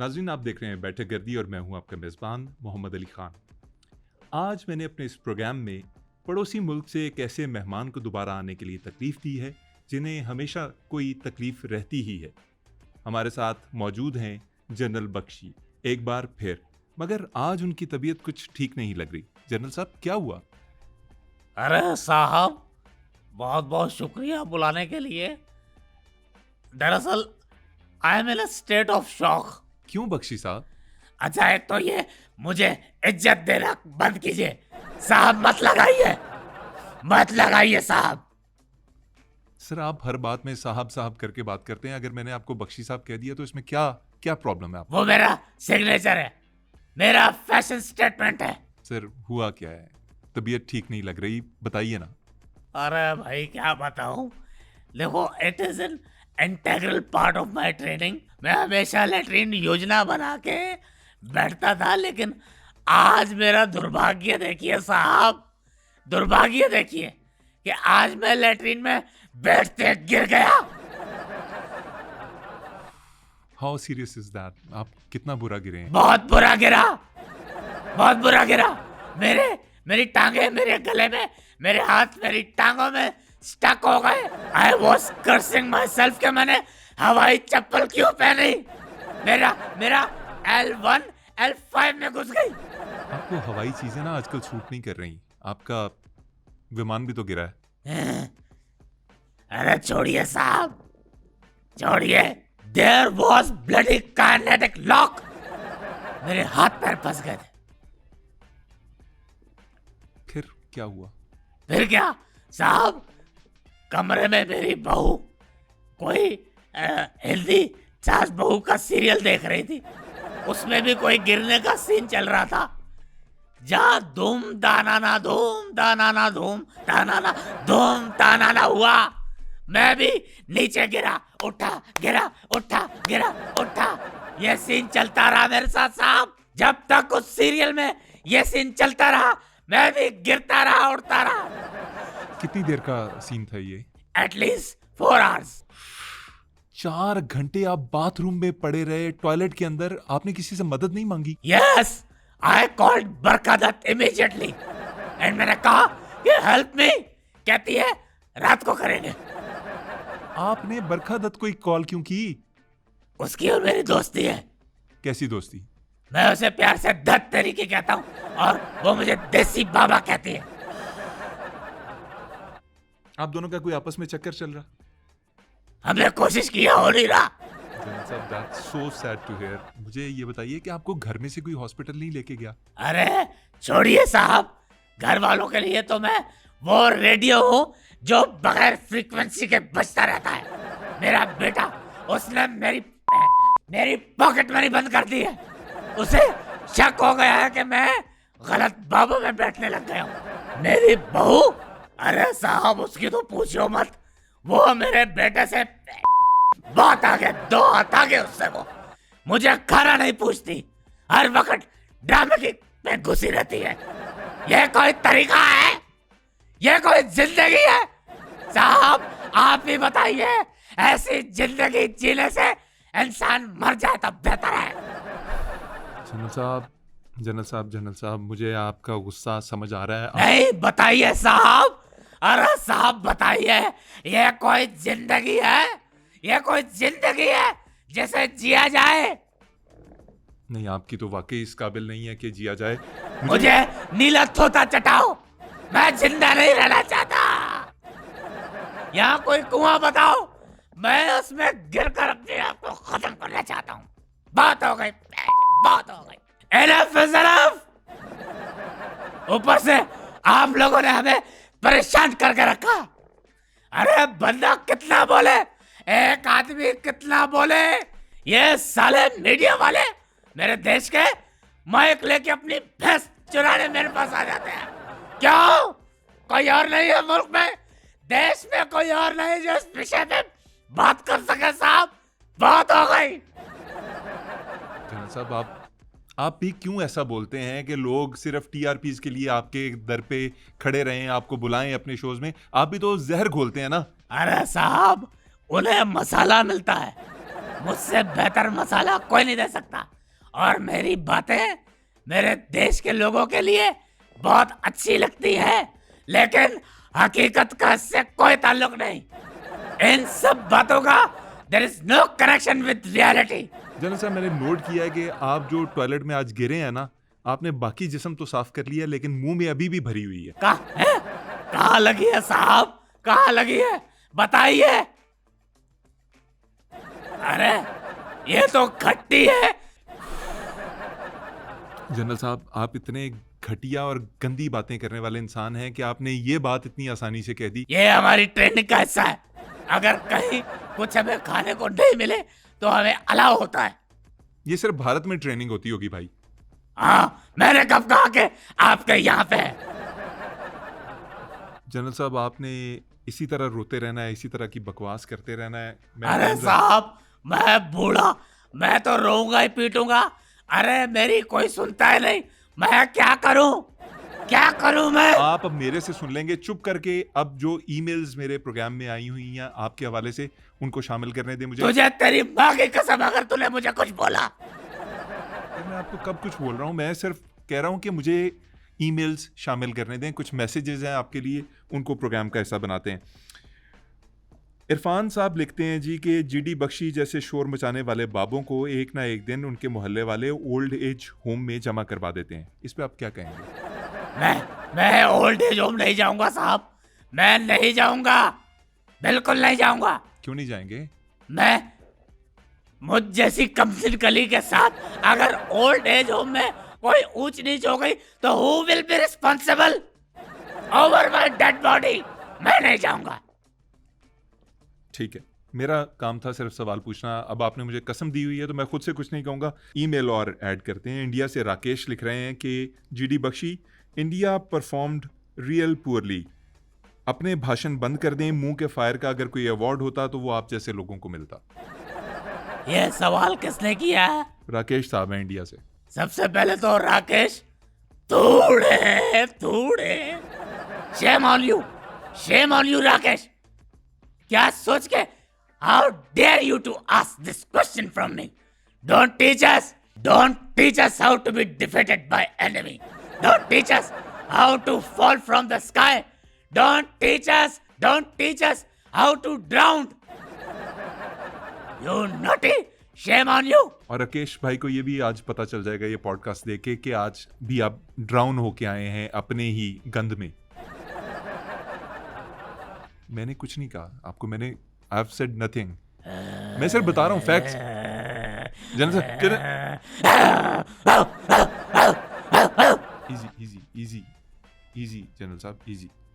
नाज़रीन, आप देख रहे हैं बैठक गर्दी और मैं हूं आपका मेज़बान मोहम्मद अली ख़ान। आज मैंने अपने इस प्रोग्राम में पड़ोसी मुल्क से एक ऐसे मेहमान को दोबारा आने के लिए तकलीफ़ दी है जिन्हें हमेशा कोई तकलीफ़ रहती ही है। हमारे साथ मौजूद हैं जनरल बख्शी, एक बार फिर, मगर आज उनकी तबीयत कुछ ठीक नहीं लग रही। जनरल साहब, क्या हुआ? अरे साहब, बहुत बहुत शुक्रिया बुलाने के लिए। दरअसल I am in a state of shock. क्यों बख्शी साहब? अच्छा, एक तो ये मुझे इज्जत देना बंद कीजिए साहब, मत लगाइए साहब। सर, आप हर बात में साहब साहब करके बात करते हैं। अगर मैंने आपको बख्शी साहब कह दिया तो इसमें क्या क्या प्रॉब्लम है आपको? वो मेरा सिग्नेचर है, मेरा फैशन स्टेटमेंट है। सर, हुआ क्या है? तबीयत ठीक नहीं लग रही, बताइए ना। अरे भाई, क्या बताऊं। देखो, it is an integral part of my training. मैं हमेशा लेटरिन योजना बना के बैठता था, लेकिन आज मेरा दुर्भाग्य देखिए साहब, दुर्भाग्य देखिए कि आज मैं लेटरिन में बैठते गिर गया। How serious is that? आप कितना बुरा गिरे हैं? बहुत बुरा गिरा, बहुत बुरा गिरा। मेरी टांगे मेरे गले में, मेरे हाथ मेरी टांगों में स्टक हो गए। I was cursing my self के मैंने हवाई चप्पल क्यों पहनी। मेरा L1 L5 में घुस गई। आपको हवाई चीजें ना आजकल सूट नहीं कर रही। आपका विमान भी तो गिरा है। अरे छोड़िए साहब, छोड़िए। There was bloody kinetic lock. मेरे हाथ पैर फंस गए थे। फिर क्या हुआ? फिर क्या साहब, कमरे में मेरी बहू कोई हिंदी सास बहू का सीरियल देख रही थी। उसमें भी कोई गिरने का सीन चल रहा था। जहाँ धूम दाना हुआ, मैं भी नीचे गिरा उठा, गिरा उठा, गिरा उठा। ये सीन चलता रहा मेरे साथ साहब। जब तक उस सीरियल में ये सीन चलता रहा, मैं भी गिरता रहा, उठता रहा। कितनी देर का सीन था ये? At least 4 hours. 4 घंटे आप बाथरूम में पड़े रहे, टॉयलेट के अंदर। आपने किसी से मदद नहीं मांगी? यस, आई कॉल्ड बरका दत्त इमीडिएटली एंड मैंने कहा ये हेल्प मी। कहती है रात को करेंगे। आपने बरखा दत्त को कॉल क्यों की? उसकी और मेरी दोस्ती है। कैसी दोस्ती? मैं उसे प्यार से दत्त तरीके कहता हूँ और वो मुझे देसी बाबा कहती है। आप दोनों का कोई आपस में चक्कर चल रहा? हमने कोशिश किया, हो नहीं रहा। That's so sad to hear। मुझे ये बताइए कि आपको घर में से कोई हॉस्पिटल नहीं लेके गया? अरे छोड़िए साहब, घर वालों के लिए तो मैं वो रेडियो हूँ जो बगैर फ्रीक्वेंसी के बजता रहता है। मेरा बेटा, उसने मेरी पॉकेट मनी बंद कर दी है। उसे शक हो गया है कि मैं गलत बाबू में बैठने लग गया हूँ। मेरी बहू, अरे साहब उसकी तो पूछो मत। वो मेरे बेटे से बहुत आगे, 2 हाथ आगे उससे। वो मुझे खाना नहीं पूछती, हर वक्त ड्रामे की में घुसी रहती है। ये कोई तरीका है? ये कोई जिंदगी है? साहब आप ही बताइए, ऐसी जिंदगी जीने से इंसान मर जाए तब बेहतर है। जनरल साहब, मुझे आपका गुस्सा समझ आ रहा है। नहीं बताइए साहब, अरे साहब बताइए, ये कोई जिंदगी है? ये कोई जिंदगी है जिसे जिया जाए? नहीं, आपकी तो वाकई इस काबिल नहीं है कि जिया जाए। मुझे नीला तोता चटाओ, मैं जिंदा नहीं रहना चाहता। यहाँ कोई कुआं बताओ, मैं उसमें गिर कर अपने आप को खत्म करना चाहता हूँ। बात हो गई, बात हो गई। Enough is enough। ऊपर से आप लोगों ने हमें परेशान करके रखा। अरे बंदा कितना बोले, एक आदमी कितना बोले। ये साले मीडिया वाले मेरे देश के माइक लेके अपनी भैंस चुराने मेरे पास आ जाते हैं। क्यों? कोई और नहीं है मुल्क में, देश में कोई और नहीं जो इस विषय में बात कर सके साहब। बात हो गई। जनरल साहब, आप भी क्यों ऐसा बोलते हैं कि लोग सिर्फ टीआरपीज के लिए आपके दर पे खड़े रहें, आपको बुलाएं अपने शोज में? आप भी तो जहर घोलते हैं ना। अरे साहब, उन्हें मसाला मिलता है, मुझसे बेहतर मसाला कोई नहीं दे सकता। और मेरी बातें मेरे देश के लोगों के लिए बहुत अच्छी लगती है, लेकिन हकीकत का इससे कोई ताल्लुक नहीं। इन सब बातों का there is no connection with reality. General साहब, मैंने नोट किया है कि आप जो टॉयलेट में आज गिरे हैं ना, आपने बाकी जिस्म तो साफ कर लिया, लेकिन मुंह में अभी भी भरी हुई है। कहाँ लगी है साहब, कहाँ लगी है बताइए। अरे ये तो खट्टी है। जनरल साहब, आप इतने घटिया और गंदी बातें करने वाले इंसान हैं कि आपने ये बात इतनी आसानी से कह दी। ये हमारी ट्रेनिंग का हिस्सा है। अगर कहीं कुछ हमें खाने को नहीं मिले तो हमें अलाउ होता है। ये सिर्फ भारत में ट्रेनिंग होती होगी भाई। हाँ, मैंने कब कहा कि आपके यहाँ पे। जनरल साहब, आपने इसी तरह रोते रहना है, इसी तरह की बकवास करते रहना है। अरे साहब, मैं बूढ़ा, मैं तो रोऊंगा ही पीटूंगा। अरे मेरी कोई सुनता है नहीं, मैं क्या करूं, क्या करूं मैं। आप अब मेरे से सुन लेंगे चुप करके। अब जो ईमेल्स मेरे प्रोग्राम में आई हुई हैं आपके हवाले से, उनको शामिल करने दे मुझे। तुझे तेरी माँ की कसम, अगर तूने मुझे कुछ बोला। मैं आपको कब कुछ बोल रहा हूँ, मैं सिर्फ कह रहा हूँ कि मुझे ईमेल्स शामिल करने दें। कुछ मैसेजेस हैं आपके लिए, उनको प्रोग्राम का हिस्सा बनाते हैं। इरफान साहब लिखते हैं जी कि जीडी बख्शी जैसे शोर मचाने वाले बाबों को एक ना एक दिन उनके मोहल्ले वाले ओल्ड एज होम में जमा करवा देते हैं। इस पे आप क्या कहेंगे? मैं ओल्ड एज होम नहीं जाऊंगा साहब, मैं नहीं जाऊंगा, बिल्कुल नहीं जाऊंगा। क्यों नहीं जाएंगे? मैं मुझ जैसी कमसिन कली के साथ अगर ओल्ड एज होम में कोई ऊंच नीच हो गई तो who will be responsible over my dead body? मैं नहीं जाऊंगा। ठीक है, मेरा काम था सिर्फ सवाल पूछना। अब आपने मुझे कसम दी हुई है तो मैं खुद से कुछ नहीं कहूँगा। ईमेल और ऐड करते हैं। इंडिया से राकेश लिख रहे हैं कि GD Bakshi, India performed real poorly. अपने भाषण बंद कर दें। मुंह के फायर का अगर कोई अवार्ड होता तो वो आप जैसे लोगों को मिलता। ये सवाल किसने किया है? राकेश साहब हैं इंडिया से। सबसे पहले तो राकेश, थोड़े शेम ऑन यू राकेश। क्या सोच के, how dare you to ask this question from me? Don't teach us how to be defeated by enemy. Don't teach us how to fall from the sky. Don't teach us how to drown. You naughty, shame on you. और राकेश भाई को ये भी आज पता चल जाएगा ये पॉडकास्ट देखे कि आज भी आप ड्राउन होके आए हैं अपने ही गंद में। मैंने कुछ नहीं कहा आपको, मैंने आई हैव सेड नथिंग। मैं सिर्फ बता रहा हूँ फैक्ट्स। इजी जनरल साहब, इजी।